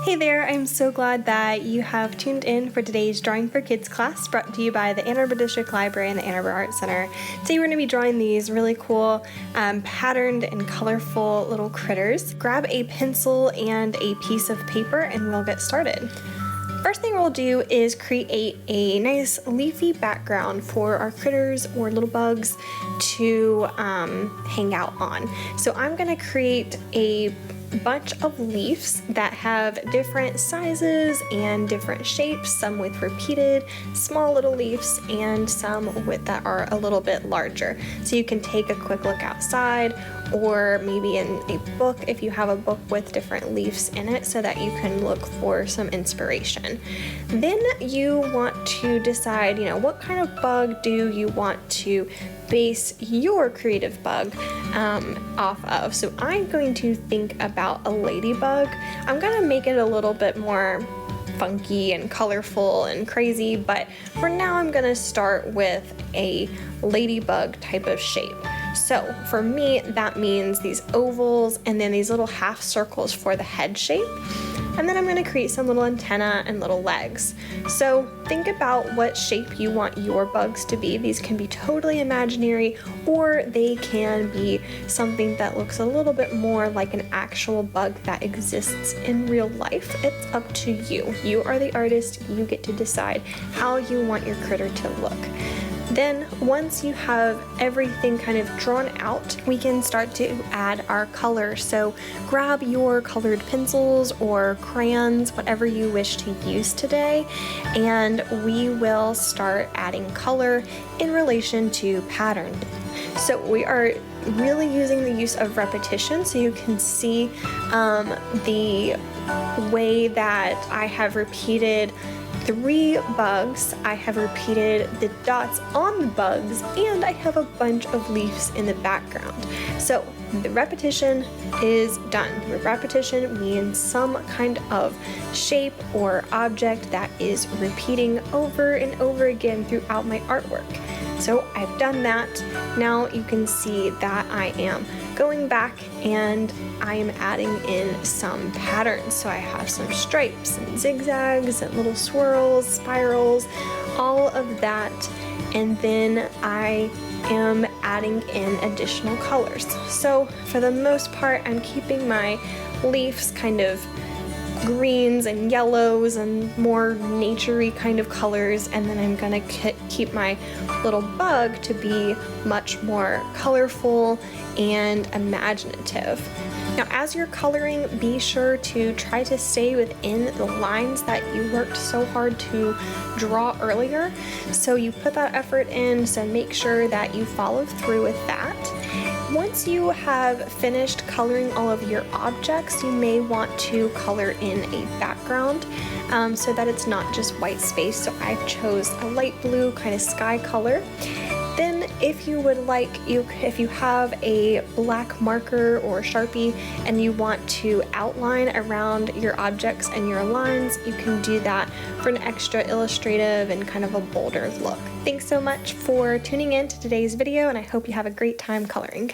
Hey there, I'm so glad that you have tuned in for today's Drawing for Kids class brought to you by the Ann Arbor District Library and the Ann Arbor Art Center. Today we're going to be drawing these really cool patterned and colorful little critters. Grab a pencil and a piece of paper and we'll get started. First thing we'll do is create a nice leafy background for our critters or little bugs to hang out on. So I'm going to create a bunch of leaves that have different sizes and different shapes, some with repeated small little leaves and some that are a little bit larger. So you can take a quick look outside or maybe in a book if you have a book with different leaves in it so that you can look for some inspiration. Then you want to decide, what kind of bug do you want to base your creative bug off of. So I'm going to think about a ladybug. I'm going to make it a little bit more funky and colorful and crazy, but for now I'm going to start with a ladybug type of shape. So for me, that means these ovals and then these little half circles for the head shape. And then I'm going to create some little antenna and little legs. So think about what shape you want your bugs to be. These can be totally imaginary or they can be something that looks a little bit more like an actual bug that exists in real life. It's up to you. You are the artist. You get to decide how you want your critter to look. Then once you have everything kind of drawn out, we can start to add our color. So grab your colored pencils or crayons, whatever you wish to use today, and we will start adding color in relation to pattern. So we are really using the use of repetition, so you can see the way that I have repeated 3 bugs, I have repeated the dots on the bugs, and I have a bunch of leaves in the background. So the repetition is done. The repetition means some kind of shape or object that is repeating over and over again throughout my artwork. So I've done that. Now you can see that I am going back and I am adding in some patterns. So I have some stripes and zigzags and little swirls, spirals, all of that. And then I am adding in additional colors. So for the most part, I'm keeping my leaves kind of greens and yellows and more naturey kind of colors, and then I'm gonna keep my little bug to be much more colorful and imaginative. Now as you're coloring, be sure to try to stay within the lines that you worked so hard to draw earlier. So you put that effort in, so make sure that you follow through with that. Once you have finished coloring all of your objects, you may want to color in a background so that it's not just white space. So I chose a light blue kind of sky color. Then if you would like, if you have a black marker or Sharpie and you want to outline around your objects and your lines, you can do that for an extra illustrative and kind of a bolder look. Thanks so much for tuning in to today's video, and I hope you have a great time coloring.